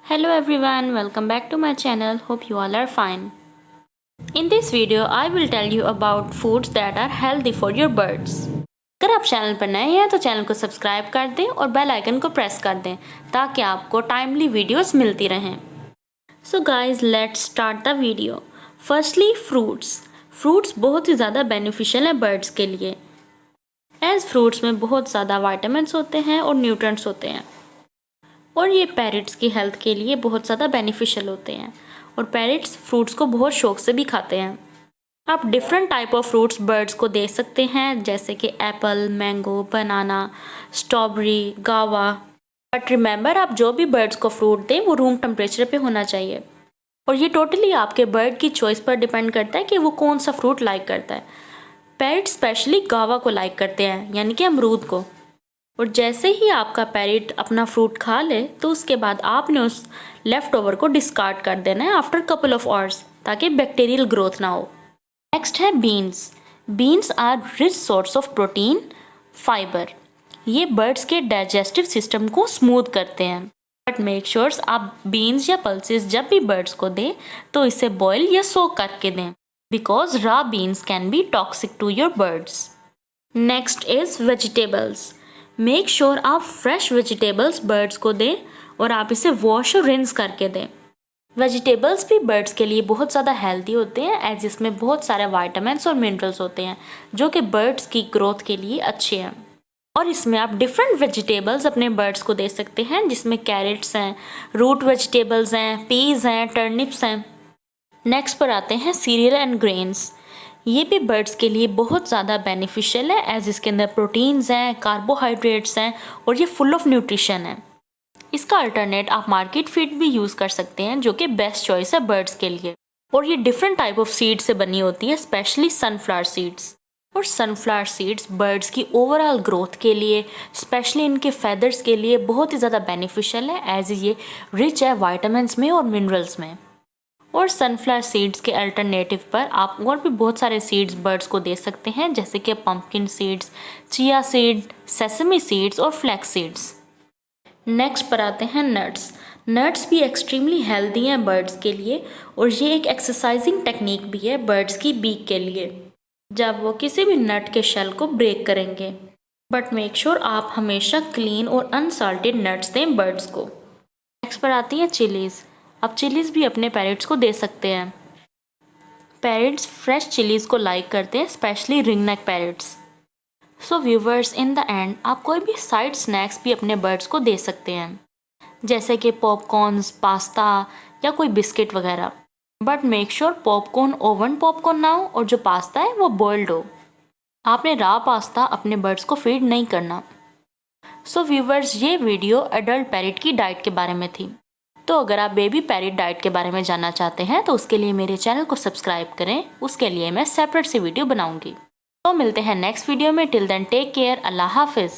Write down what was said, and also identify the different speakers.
Speaker 1: Hello everyone, welcome back to my channel. Hope you all are fine. In this video, I will tell you about foods that are healthy for your birds. अगर आप channel पर नए हैं तो channel को subscribe कर दें और बेल आइकन को प्रेस कर दें ताकि आपको टाइमली वीडियोस मिलती रहें. So guys, let's start the video. Firstly, fruits. Fruits बहुत ही ज़्यादा बेनिफिशियल हैं बर्ड्स के लिए. एज फ्रूट्स में बहुत ज़्यादा वाइटामिन्स होते हैं और न्यूट्रिएंट्स होते हैं और ये पैरट्स की हेल्थ के लिए बहुत ज़्यादा बेनिफिशियल होते हैं और पैरट्स फ्रूट्स को बहुत शौक से भी खाते हैं. आप different type of fruits birds को दे सकते हैं जैसे कि एप्पल, मैंगो, बनाना, स्ट्रॉबेरी, गावा. बट रिमेंबर, आप जो भी बर्ड्स को फ्रूट दें वो रूम टेम्परेचर पे होना चाहिए और ये टोटली आपके बर्ड की चॉइस पर डिपेंड करता है कि वो कौन सा फ्रूट लाइक करता है. पैरट स्पेशली गावा को लाइक करते हैं यानी कि अमरूद को. और जैसे ही आपका पैरट अपना फ्रूट खा ले तो उसके बाद आपने उस लेफ्ट ओवर को डिस्कार्ड कर देना है आफ्टर कपल ऑफ आवर्स ताकि बैक्टीरियल ग्रोथ ना हो. नेक्स्ट है beans. Beans are rich source of protein, fiber. ये बर्ड्स के डाइजेस्टिव सिस्टम को स्मूथ करते हैं. बट मेक श्योर आप बीन्स या पल्सेस जब भी बर्ड्स को दें तो इसे बॉयल या सोक करके दें because raw beans can be toxic to your birds. Next is vegetables. Make sure आप फ्रेश वेजिटेबल्स बर्ड्स को दें और आप इसे वॉश और रिंस करके दें. वेजिटेबल्स भी बर्ड्स के लिए बहुत ज़्यादा हेल्दी होते हैं एज इसमें बहुत सारे वाइटामिन्स और मिनरल्स होते हैं जो कि बर्ड्स की ग्रोथ के लिए अच्छे हैं. और इसमें आप डिफरेंट वेजिटेबल्स अपने बर्ड्स को दे सकते हैं जिसमें कैरेट्स हैं, रूट वेजिटेबल्स हैं, पीज हैं, टर्निप्स हैं. नेक्स्ट पर आते हैं सीरियल एंड ग्रेन्स. ये भी बर्ड्स के लिए बहुत ज़्यादा बेनिफिशियल है एज इसके अंदर प्रोटीन्स हैं, कार्बोहाइड्रेट्स हैं और ये फुल ऑफ न्यूट्रिशन है. इसका अल्टरनेट आप मार्केट फीड भी यूज़ कर सकते हैं जो कि बेस्ट चॉइस है बर्ड्स के लिए. और ये डिफरेंट टाइप ऑफ सीड से बनी होती है, स्पेशली सनफ्लावर सीड्स. और सनफ्लावर सीड्स बर्ड्स की ओवरऑल ग्रोथ के लिए, स्पेशली इनके फेदर्स के लिए बहुत ही ज़्यादा बेनिफिशियल है एज ये रिच है वाइटामिन्स में और मिनरल्स में. और सनफ्लावर सीड्स के अल्टरनेटिव पर आप और भी बहुत सारे सीड्स बर्ड्स को दे सकते हैं जैसे कि pumpkin seeds, chia seed, sesame seeds और फ्लैक्स सीड्स. नेक्स्ट पर आते हैं नट्स. नट्स भी एक्सट्रीमली हेल्दी हैं बर्ड्स के लिए और ये एक एक्सरसाइजिंग टेक्निक भी है बर्ड्स की बीक के लिए जब वो किसी भी नट के शेल को ब्रेक करेंगे. बट मेक श्योर आप हमेशा क्लीन और अनसाल्टेड नट्स दें बर्ड्स को. नेक्स्ट पर आती है चिलीज़. अब चिलीज़ भी अपने पैरट्स को दे सकते हैं. पैरट्स फ्रेश चिलीज़ को लाइक करते हैं, specially ring neck parrots. So viewers, in the end आप कोई भी साइड स्नैक्स भी अपने बर्ड्स को दे सकते हैं जैसे कि पॉपकॉर्न्स, पास्ता या कोई बिस्किट वगैरह. But make sure popcorn oven popcorn ना हो और जो पास्ता है वो बॉइल्ड हो. आपने रॉ पास्ता अपने बर्ड्स को फीड नहीं करना. सो व्यूवर्स, ये वीडियो एडल्ट पैरट की डाइट के बारे में थी. तो अगर आप बेबी पैरट डाइट के बारे में जानना चाहते हैं तो उसके लिए मेरे चैनल को सब्सक्राइब करें. उसके लिए मैं सेपरेट सी वीडियो बनाऊंगी. तो मिलते हैं नेक्स्ट वीडियो में. Till then take care. अल्लाह हाफिज़.